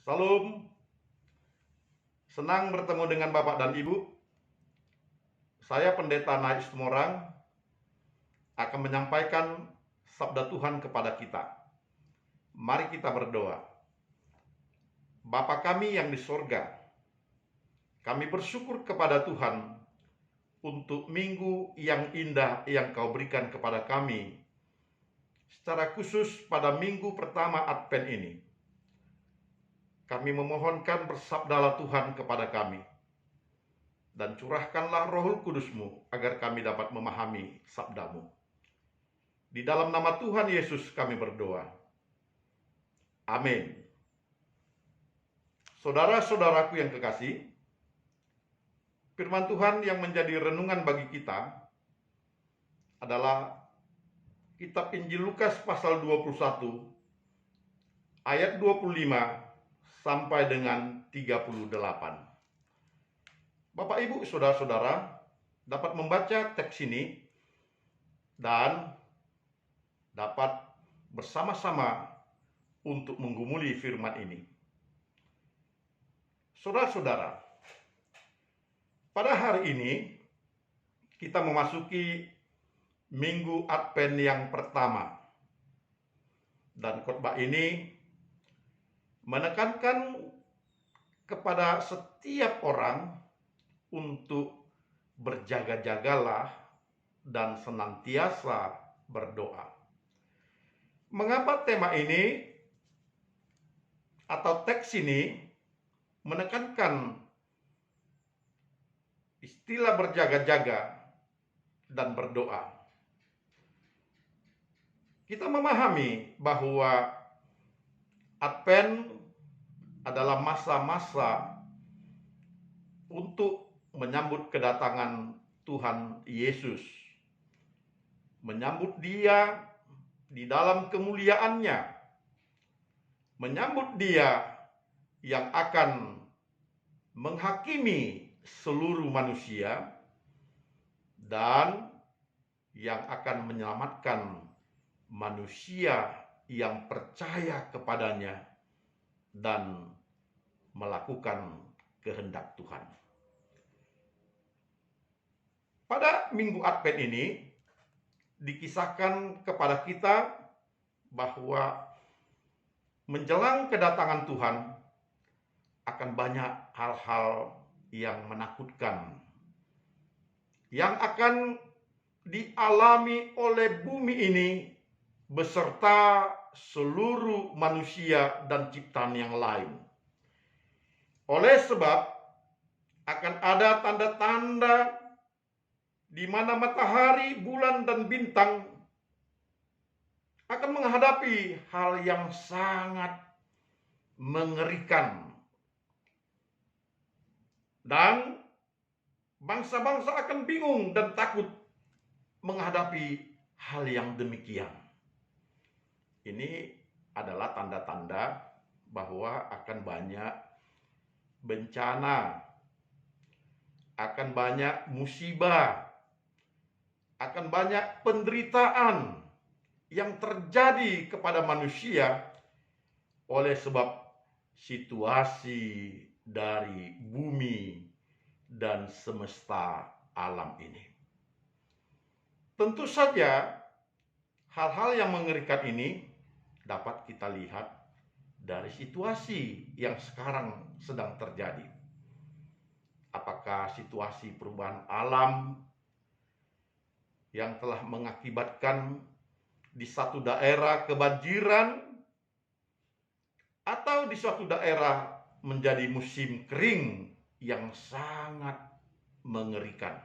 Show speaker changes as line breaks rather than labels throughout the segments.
Salam, senang bertemu dengan Bapak dan Ibu. Saya Pendeta Nais Tumorang akan menyampaikan sabda Tuhan kepada kita. Mari kita berdoa. Bapa kami yang di sorga, kami bersyukur kepada Tuhan untuk minggu yang indah yang Kau berikan kepada kami, secara khusus pada minggu pertama Advent ini. Kami memohonkan bersabdalah Tuhan kepada kami, dan curahkanlah Roh Kudus-Mu agar kami dapat memahami sabda-Mu. Di dalam nama Tuhan Yesus kami berdoa. Amin. Saudara-saudaraku yang kekasih, firman Tuhan yang menjadi renungan bagi kita adalah kitab Injil Lukas pasal 21 ayat 25 sampai dengan 38. Bapak Ibu saudara-saudara dapat membaca teks ini dan dapat bersama-sama untuk menggumuli firman ini. Saudara-saudara, pada hari ini kita memasuki minggu Advent yang pertama. Dan khotbah ini menekankan kepada setiap orang untuk berjaga-jagalah dan senantiasa berdoa. Mengapa tema ini atau teks ini menekankan istilah berjaga-jaga dan berdoa? Kita memahami bahwa Advent adalah masa-masa untuk menyambut kedatangan Tuhan Yesus, menyambut Dia di dalam kemuliaannya, menyambut Dia yang akan menghakimi seluruh manusia dan yang akan menyelamatkan manusia yang percaya kepadanya dan melakukan kehendak Tuhan. Pada minggu Advent ini dikisahkan kepada kita bahwa menjelang kedatangan Tuhan akan banyak hal-hal yang menakutkan yang akan dialami oleh bumi ini beserta seluruh manusia dan ciptaan yang lain. Oleh sebab akan ada tanda-tanda di mana matahari, bulan, dan bintang akan menghadapi hal yang sangat mengerikan. Dan bangsa-bangsa akan bingung dan takut menghadapi hal yang demikian. Ini adalah tanda-tanda bahwa akan banyak bencana, akan banyak musibah, akan banyak penderitaan yang terjadi kepada manusia oleh sebab situasi dari bumi dan semesta alam ini. Tentu saja hal-hal yang mengerikan ini dapat kita lihat dari situasi yang sekarang sedang terjadi. Apakah situasi perubahan alam yang telah mengakibatkan di satu daerah kebanjiran, atau di suatu daerah menjadi musim kering yang sangat mengerikan.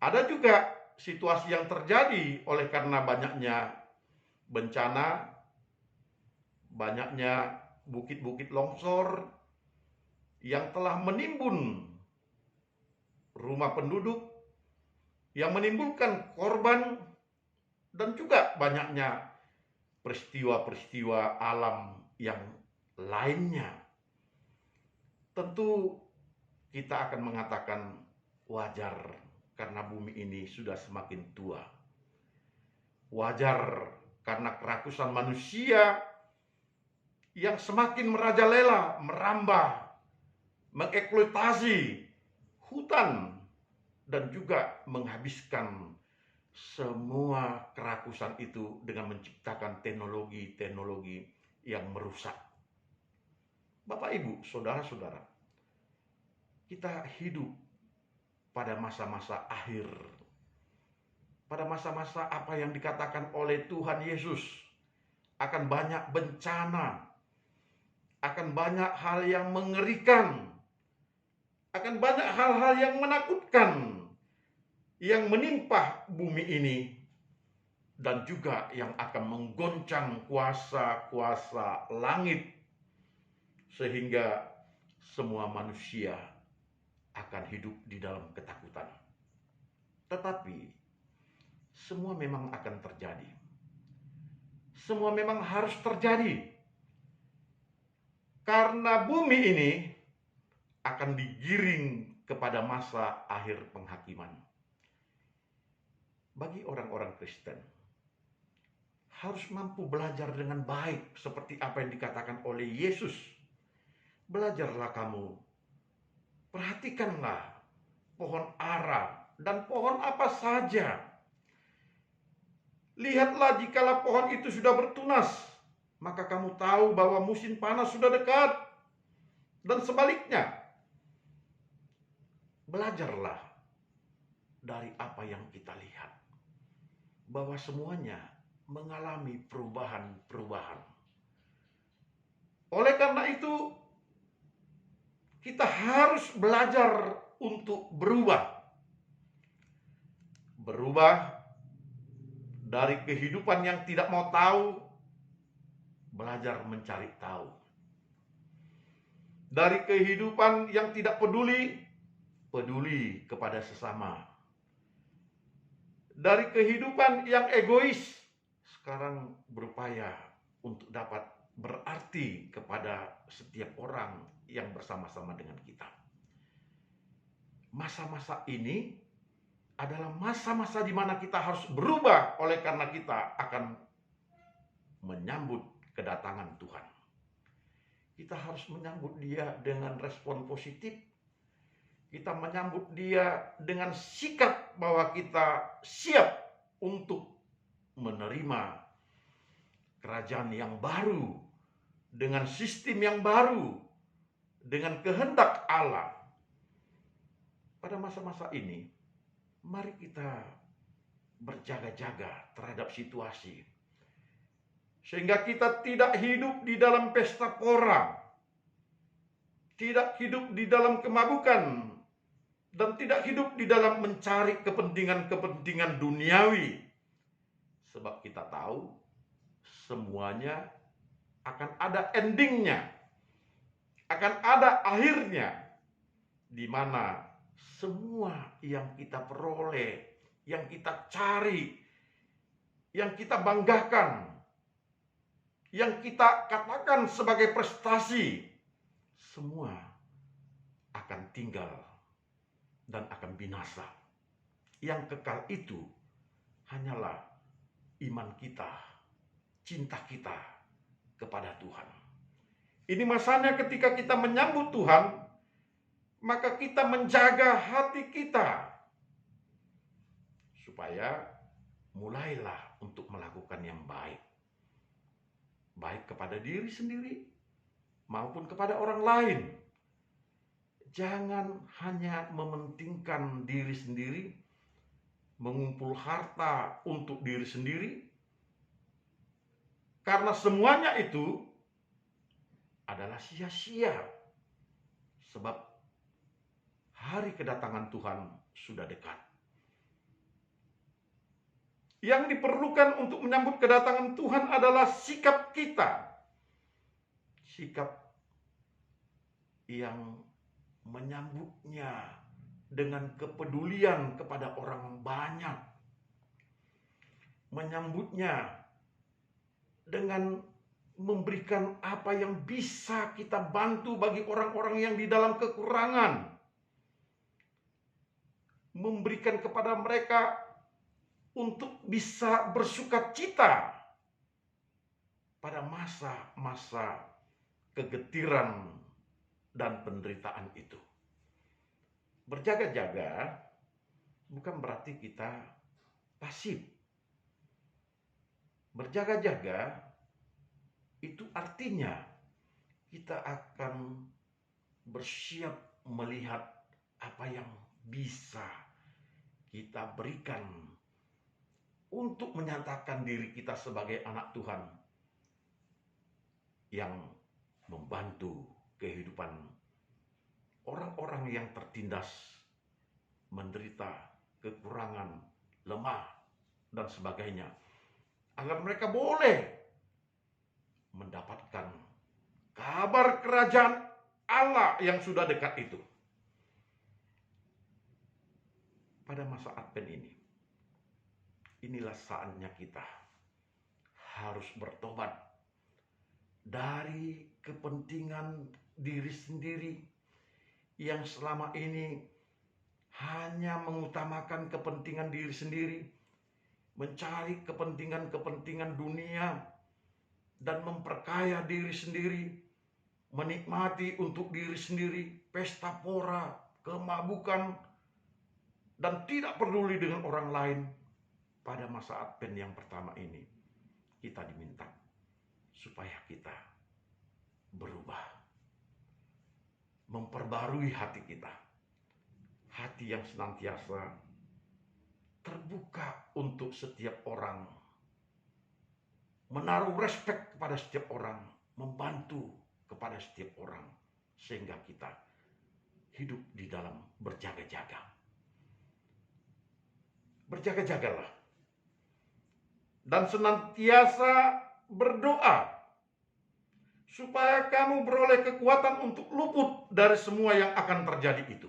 Ada juga situasi yang terjadi oleh karena banyaknya bencana, banyaknya bukit-bukit longsor yang telah menimbun rumah penduduk, yang menimbulkan korban, dan juga banyaknya peristiwa-peristiwa alam yang lainnya. Tentu kita akan mengatakan wajar karena bumi ini sudah semakin tua. Wajar karena kerakusan manusia yang semakin merajalela, merambah, mengeksploitasi hutan, dan juga menghabiskan semua kerakusan itu dengan menciptakan teknologi-teknologi yang merusak. Bapak, Ibu, saudara-saudara, kita hidup pada masa-masa akhir. Pada masa-masa apa yang dikatakan oleh Tuhan Yesus, akan banyak bencana, akan banyak hal yang mengerikan, akan banyak hal-hal yang menakutkan yang menimpa bumi ini, dan juga yang akan menggoncang kuasa-kuasa langit, sehingga semua manusia akan hidup di dalam ketakutan. Tetapi semua memang akan terjadi. Semua memang harus terjadi. Karena bumi ini akan digiring kepada masa akhir penghakiman. Bagi orang-orang Kristen, harus mampu belajar dengan baik seperti apa yang dikatakan oleh Yesus. Belajarlah kamu, perhatikanlah pohon ara dan pohon apa saja. Lihatlah, jikalau pohon itu sudah bertunas, maka kamu tahu bahwa musim panas sudah dekat. Dan sebaliknya, belajarlah dari apa yang kita lihat, bahwa semuanya mengalami perubahan-perubahan. Oleh karena itu, kita harus belajar untuk berubah. Berubah dari kehidupan yang tidak mau tahu, belajar mencari tahu. Dari kehidupan yang tidak peduli, peduli kepada sesama. Dari kehidupan yang egois, sekarang berupaya untuk dapat berarti kepada setiap orang yang bersama-sama dengan kita. Masa-masa ini adalah masa-masa di mana kita harus berubah, oleh karena kita akan menyambut kedatangan Tuhan. Kita harus menyambut Dia dengan respon positif. Kita menyambut Dia dengan sikap bahwa kita siap untuk menerima kerajaan yang baru, dengan sistem yang baru, dengan kehendak Allah. Pada masa-masa ini, mari kita berjaga-jaga terhadap situasi, sehingga kita tidak hidup di dalam pesta pora, tidak hidup di dalam kemabukan, dan tidak hidup di dalam mencari kepentingan-kepentingan duniawi. Sebab kita tahu semuanya akan ada endingnya, akan ada akhirnya, di mana semua yang kita peroleh, yang kita cari, yang kita banggakan, yang kita katakan sebagai prestasi, semua akan tinggal dan akan binasa. Yang kekal itu hanyalah iman kita, cinta kita kepada Tuhan. Ini masanya ketika kita menyambut Tuhan, maka kita menjaga hati kita, supaya mulailah untuk melakukan yang baik. Baik kepada diri sendiri maupun kepada orang lain. Jangan hanya mementingkan diri sendiri, mengumpul harta untuk diri sendiri, karena semuanya itu adalah sia-sia. Sebab hari kedatangan Tuhan sudah dekat. Yang diperlukan untuk menyambut kedatangan Tuhan adalah sikap kita. Sikap yang menyambutnya dengan kepedulian kepada orang banyak. Menyambutnya dengan memberikan apa yang bisa kita bantu bagi orang-orang yang di dalam kekurangan. Memberikan kepada mereka untuk bisa bersukacita pada masa-masa kegetiran dan penderitaan itu. Berjaga-jaga bukan berarti kita pasif. Berjaga-jaga itu artinya kita akan bersiap melihat apa yang bisa kita berikan untuk menyatakan diri kita sebagai anak Tuhan yang membantu kehidupan orang-orang yang tertindas, menderita, kekurangan, lemah, dan sebagainya, agar mereka boleh mendapatkan kabar kerajaan Allah yang sudah dekat itu. Pada masa Advent ini, inilah saatnya kita harus bertobat dari kepentingan diri sendiri yang selama ini hanya mengutamakan kepentingan diri sendiri, mencari kepentingan-kepentingan dunia, dan memperkaya diri sendiri, menikmati untuk diri sendiri, pesta pora, kemabukan, dan tidak peduli dengan orang lain. Pada masa Advent yang pertama ini, kita diminta supaya kita berubah, memperbarui hati kita, hati yang senantiasa terbuka untuk setiap orang, menaruh respek kepada setiap orang, membantu kepada setiap orang, sehingga kita hidup di dalam berjaga-jaga. Berjaga-jagalah dan senantiasa berdoa supaya kamu beroleh kekuatan untuk luput dari semua yang akan terjadi itu.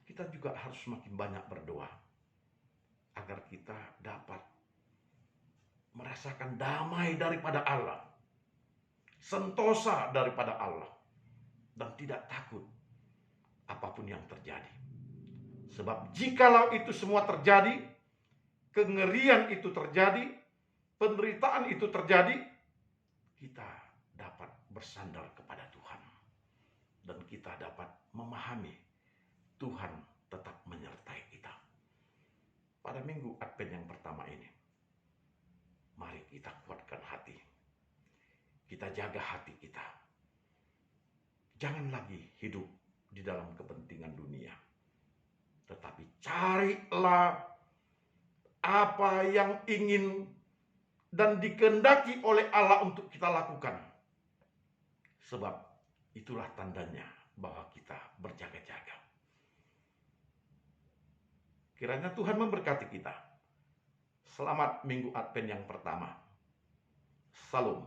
Kita juga harus semakin banyak berdoa agar kita dapat merasakan damai daripada Allah, sentosa daripada Allah, dan tidak takut apapun yang terjadi. Sebab jikalau itu semua terjadi, kengerian itu terjadi, penderitaan itu terjadi, kita dapat bersandar kepada Tuhan. Dan kita dapat memahami Tuhan tetap menyertai kita. Pada minggu Advent yang pertama ini, mari kita kuatkan hati. Kita jaga hati kita. Jangan lagi hidup di dalam kepentingan dunia. Tetapi carilah apa yang ingin dan dikehendaki oleh Allah untuk kita lakukan. Sebab itulah tandanya bahwa kita berjaga-jaga. Kiranya Tuhan memberkati kita. Selamat Minggu Advent yang pertama. Salam.